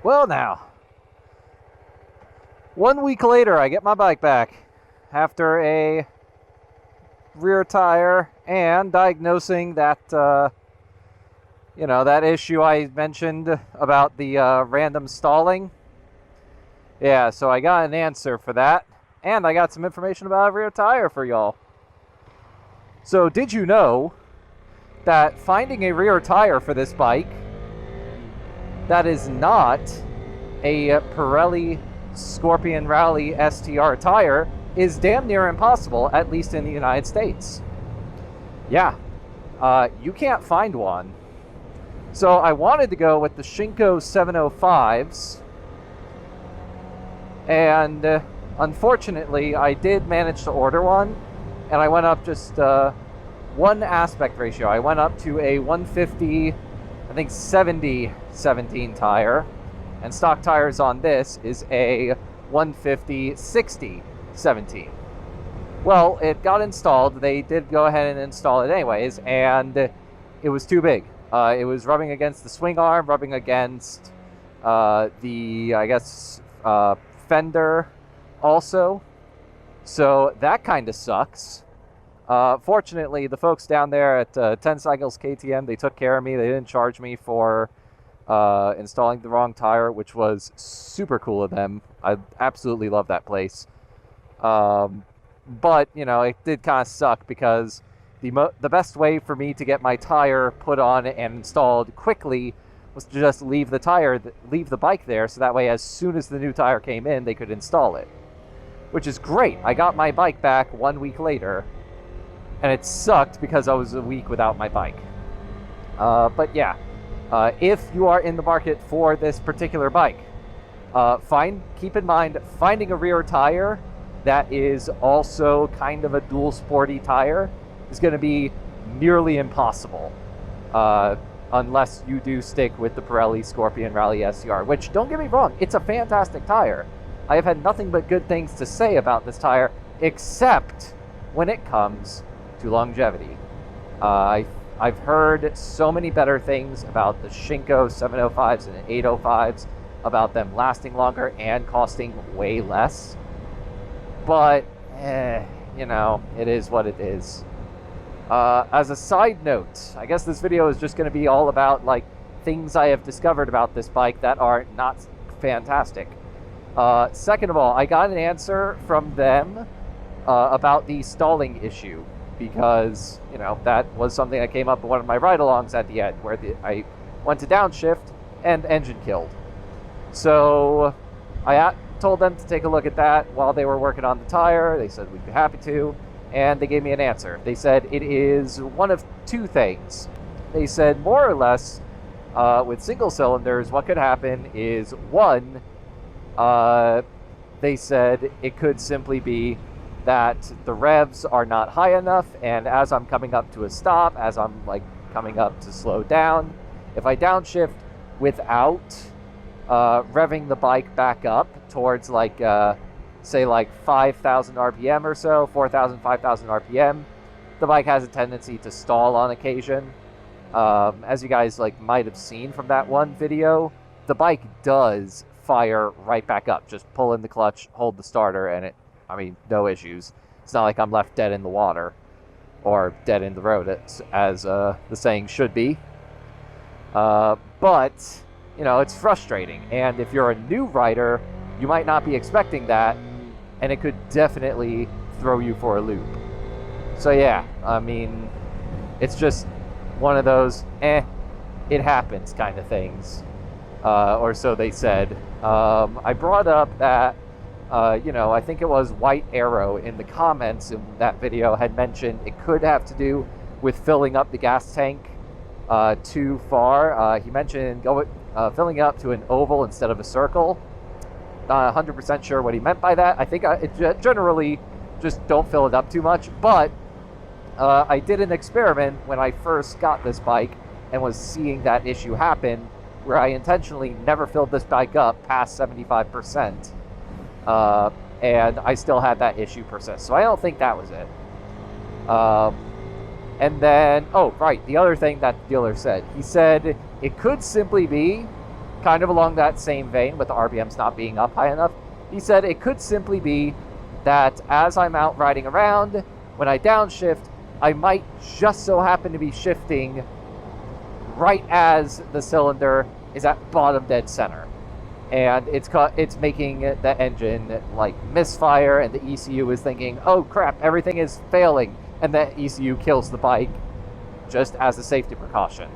Well, now, 1 week later, I get my bike back after a rear tire and diagnosing that, that issue I mentioned about the random stalling. Yeah, so I got an answer for that, and I got some information about a rear tire for y'all. So, did you know that finding a rear tire for this bike that is not a Pirelli Scorpion Rally STR tire is damn near impossible, at least in the United States. Yeah, you can't find one. So I wanted to go with the Shinko 705s, and unfortunately I did manage to order one, and I went up just one aspect ratio. I went up to a 150, I think 70/17 tire, and stock tires on this is a 150/60/17. Well, it got installed. They did go ahead and install it anyways, and it was too big. It was rubbing against the swing arm, rubbing against the, I guess, fender also. So that kind of sucks. Fortunately, the folks down there at 10 Cycles KTM, they took care of me. They didn't charge me for installing the wrong tire, which was super cool of them. I absolutely love that place. But, it did kind of suck because the best way for me to get my tire put on and installed quickly was to just leave the bike there, so that way as soon as the new tire came in, they could install it. Which is great. I got my bike back 1 week later, and it sucked because I was a week without my bike. But yeah, if you are in the market for this particular bike, keep in mind, finding a rear tire that is also kind of a dual sporty tire is going to be nearly impossible, unless you do stick with the Pirelli Scorpion Rally STR, which, don't get me wrong, it's a fantastic tire. I have had nothing but good things to say about this tire, except when it comes to longevity. I've heard so many better things about the Shinko 705s and 805s, about them lasting longer and costing way less. But, it is what it is. As a side note, I guess this video is just going to be all about, things I have discovered about this bike that are not fantastic. Second of all, I got an answer from them about the stalling issue, because, that was something that came up in one of my ride-alongs at the end, where I went to downshift and engine killed. So I told them to take a look at that while they were working on the tire. They said we'd be happy to, and they gave me an answer. They said it is one of two things. They said more or less with single cylinders, what could happen is, one, they said it could simply be that the revs are not high enough, and as I'm coming up to a stop, as I'm coming up to slow down, if I downshift without revving the bike back up towards say 5,000 RPM or so, 4,000, 5,000 RPM, the bike has a tendency to stall on occasion. As you guys might have seen from that one video, the bike does fire right back up. Just pull in the clutch, hold the starter, and no issues. It's not like I'm left dead in the water or dead in the road, as the saying should be. But, it's frustrating. And if you're a new rider, you might not be expecting that, and it could definitely throw you for a loop. So yeah, it's just one of those, it happens kind of things. Or so they said. I brought up that, I think it was White Arrow in the comments in that video had mentioned it could have to do with filling up the gas tank too far. He mentioned filling it up to an oval instead of a circle. Not 100% sure what he meant by that. I think it generally just don't fill it up too much, but I did an experiment when I first got this bike and was seeing that issue happen, where I intentionally never filled this bike up past 75%. And I still had that issue persist. So I don't think that was it. And then, oh, right, the other thing that the dealer said. He said it could simply be kind of along that same vein, with the RPMs not being up high enough, he said it could simply be that as I'm out riding around, when I downshift, I might just so happen to be shifting right as the cylinder is at bottom dead center. And it's making the engine like misfire, and the ECU is thinking, oh crap, everything is failing, and the ECU kills the bike just as a safety precaution.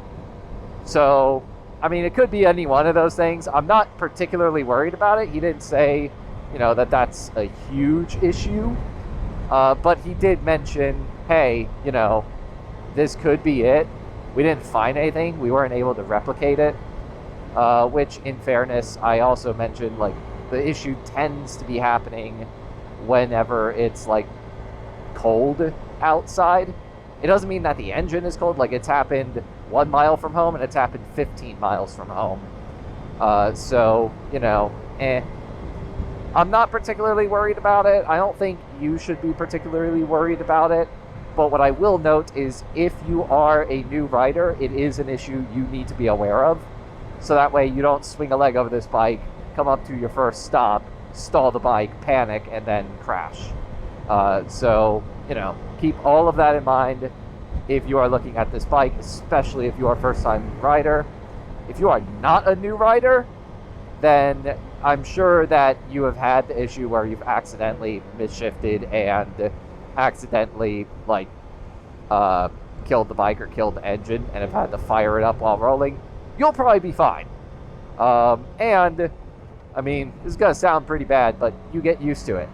So, I mean, it could be any one of those things. I'm not particularly worried about it. He didn't say, you know, that that's a huge issue, but he did mention, hey, you know, this could be it. We didn't find anything. We weren't able to replicate it, which, in fairness, I also mentioned, like, the issue tends to be happening whenever it's, like, cold outside. It doesn't mean that the engine is cold. Like, it's happened 1 mile from home, and it's happened 15 miles from home. So, you know, I'm not particularly worried about it. I don't think you should be particularly worried about it. But what I will note is if you are a new rider, it is an issue you need to be aware of. So that way you don't swing a leg over this bike, come up to your first stop, stall the bike, panic, and then crash. So, you know, keep all of that in mind if you are looking at this bike, especially if you are a first-time rider. If you are not a new rider, then I'm sure that you have had the issue where you've accidentally misshifted and accidentally, like, killed the bike or killed the engine and have had to fire it up while rolling. You'll probably be fine. And, I mean, this is going to sound pretty bad, but you get used to it.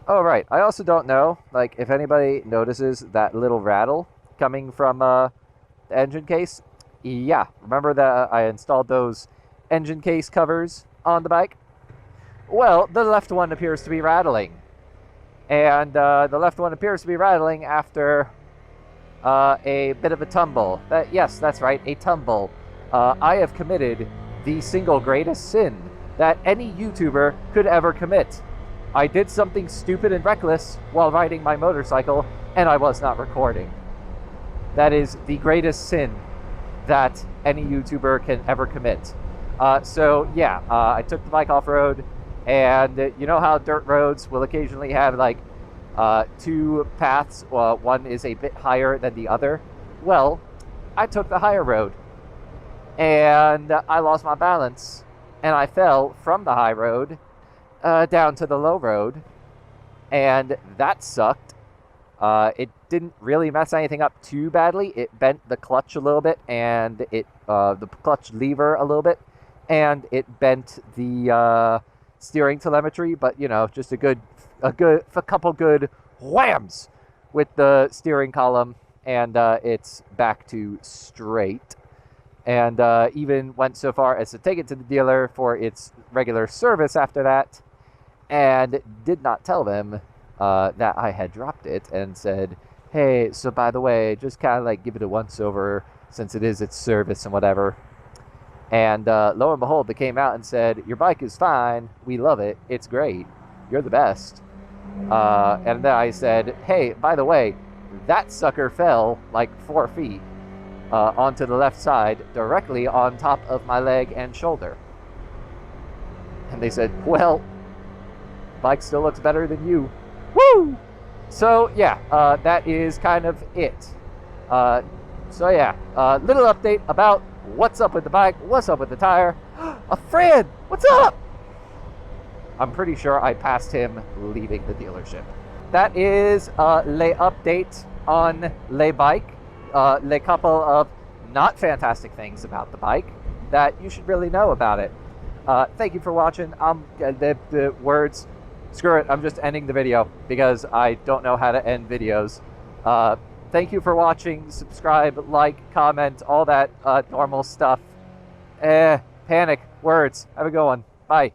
Oh, right. I also don't know, like, if anybody notices that little rattle coming from the engine case. Yeah, remember that I installed those engine case covers on the bike? Well, the left one appears to be rattling. And the left one appears to be rattling after a bit of a tumble. Yes, that's right, a tumble. I have committed the single greatest sin that any YouTuber could ever commit. I did something stupid and reckless while riding my motorcycle, and I was not recording. That is the greatest sin that any YouTuber can ever commit. So, yeah, I took the bike off-road, and you know how dirt roads will occasionally have, like, two paths? Well, one is a bit higher than the other. Well, I took the higher road, and I lost my balance, and I fell from the high road down to the low road, and that sucked. It didn't really mess anything up too badly. It bent the clutch a little bit, and the clutch lever a little bit, and it bent the steering telemetry. But you know, just a couple good whams with the steering column, and it's back to straight. And even went so far as to take it to the dealer for its regular service after that, and did not tell them that I had dropped it, and said, hey, so by the way, just kind of like give it a once over since it is its service and whatever. And lo and behold, they came out and said, your bike is fine, we love it, it's great, you're the best. And then I said, hey, by the way, that sucker fell like 4 feet onto the left side, directly on top of my leg and shoulder. And they said, well, bike still looks better than you. Woo! So, yeah, that is kind of it. So, yeah, little update about what's up with the bike, what's up with the tire. A friend, what's up? I'm pretty sure I passed him leaving the dealership. That is le update on le bike. Le couple of not fantastic things about the bike that you should really know about it. Thank you for watching. The words, screw it, I'm just ending the video because I don't know how to end videos. Thank you for watching. Subscribe, like, comment, all that normal stuff. Panic, words. Have a good one. Bye.